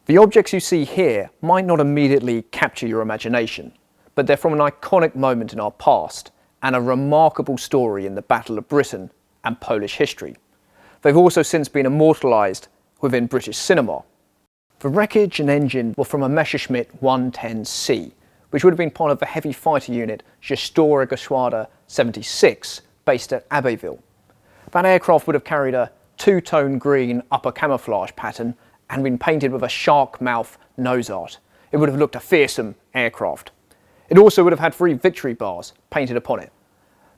The objects you see here might not immediately capture your imagination, but they're from an iconic moment in our past and a remarkable story in the Battle of Britain and Polish history. They've also since been immortalised within British cinema. The wreckage and engine were from a Messerschmitt 110C, which would have been part of the heavy fighter unit Gestora Geschwader 76, based at Abbeville. That aircraft would have carried a two-tone green upper camouflage pattern and been painted with a shark mouth nose art. It would have looked a fearsome aircraft. It also would have had 3 victory bars painted upon it,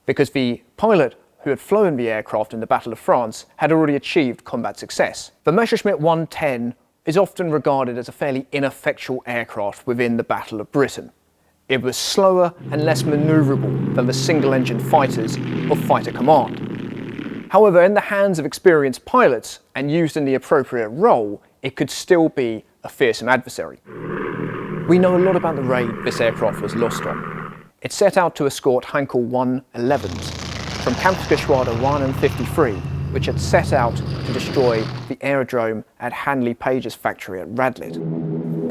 because the pilot who had flown the aircraft in the Battle of France had already achieved combat success. The Messerschmitt 110 is often regarded as a fairly ineffectual aircraft within the Battle of Britain. It was slower and less manoeuvrable than the single-engine fighters of Fighter Command. However, in the hands of experienced pilots and used in the appropriate role, it could still be a fearsome adversary. We know a lot about the raid this aircraft was lost on. It set out to escort Heinkel 111s from Kampfgeschwader 1 and 53, which had set out to destroy the aerodrome at Handley Page's factory at Radlett.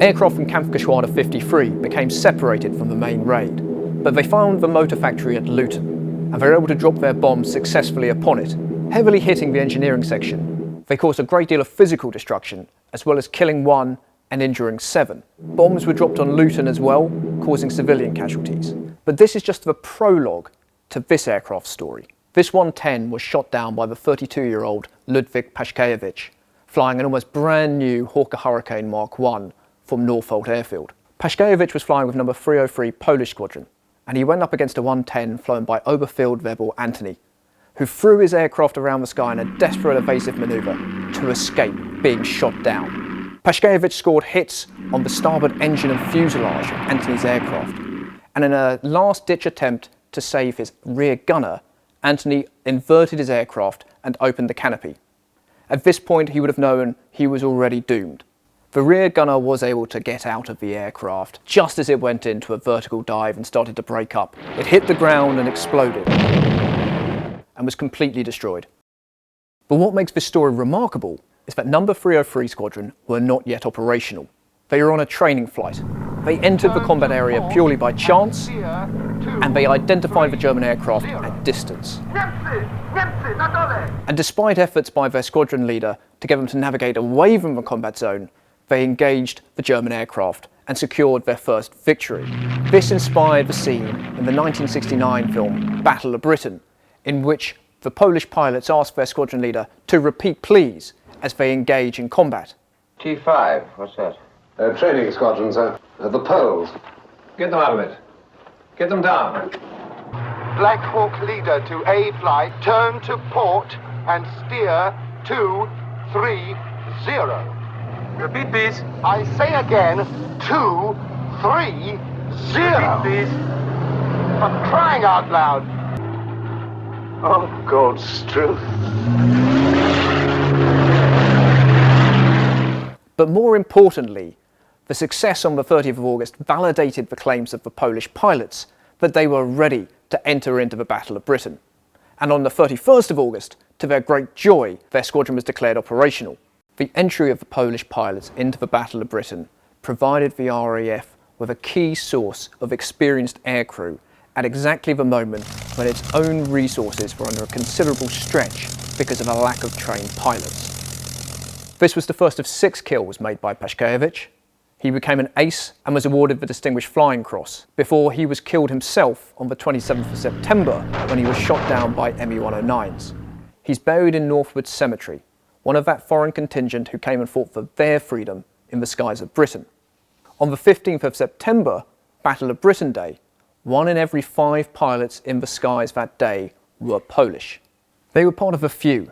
Aircraft from Kampfgeschwader 53 became separated from the main raid, but they found the motor factory at Luton, and they were able to drop their bombs successfully upon it, heavily hitting the engineering section. They caused a great deal of physical destruction, as well as killing 1 and injuring 7. Bombs were dropped on Luton as well, causing civilian casualties. But this is just the prologue to this aircraft story. This 110 was shot down by the 32-year-old Ludwik Paszkiewicz, flying an almost brand new Hawker Hurricane Mark I from Norfolk Airfield. Paszkiewicz was flying with number 303 Polish Squadron, and he went up against a 110 flown by Oberfeldwebel Antony, who threw his aircraft around the sky in a desperate evasive manoeuvre to escape being shot down. Paszkiewicz scored hits on the starboard engine and fuselage of Antony's aircraft, and in a last-ditch attempt to save his rear gunner, Antony inverted his aircraft and opened the canopy. At this point, he would have known he was already doomed. The rear gunner was able to get out of the aircraft just as it went into a vertical dive and started to break up. It hit the ground and exploded, and was completely destroyed. But what makes this story remarkable is that number 303 Squadron were not yet operational. They were on a training flight. They entered the combat area purely by chance, and they identified the German aircraft at distance. And despite efforts by their squadron leader to get them to navigate away from the combat zone, they engaged the German aircraft and secured their first victory. This inspired the scene in the 1969 film Battle of Britain, in which the Polish pilots asked their squadron leader to repeat please as they engage in combat. T5, what's that? Training squadron, sir. The Poles. Get them out of it. Get them down. Black Hawk leader to A flight, turn to port and steer 230. Repeat, please. I say again, 230. Repeat, please. For crying out loud. Oh, God's truth. But more importantly, the success on the 30th of August validated the claims of the Polish pilots that they were ready to enter into the Battle of Britain. And on the 31st of August, to their great joy, their squadron was declared operational. The entry of the Polish pilots into the Battle of Britain provided the RAF with a key source of experienced aircrew at exactly the moment when its own resources were under a considerable stretch because of a lack of trained pilots. This was the first of 6 kills made by Paszkiewicz. He became an ace and was awarded the Distinguished Flying Cross before he was killed himself on the 27th of September when he was shot down by Me-109s. He's buried in Northwood Cemetery, one of that foreign contingent who came and fought for their freedom in the skies of Britain. On the 15th of September, Battle of Britain Day, 1 in every 5 pilots in the skies that day were Polish. They were part of a few,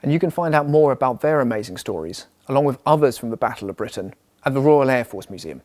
and you can find out more about their amazing stories, along with others from the Battle of Britain, at the Royal Air Force Museum.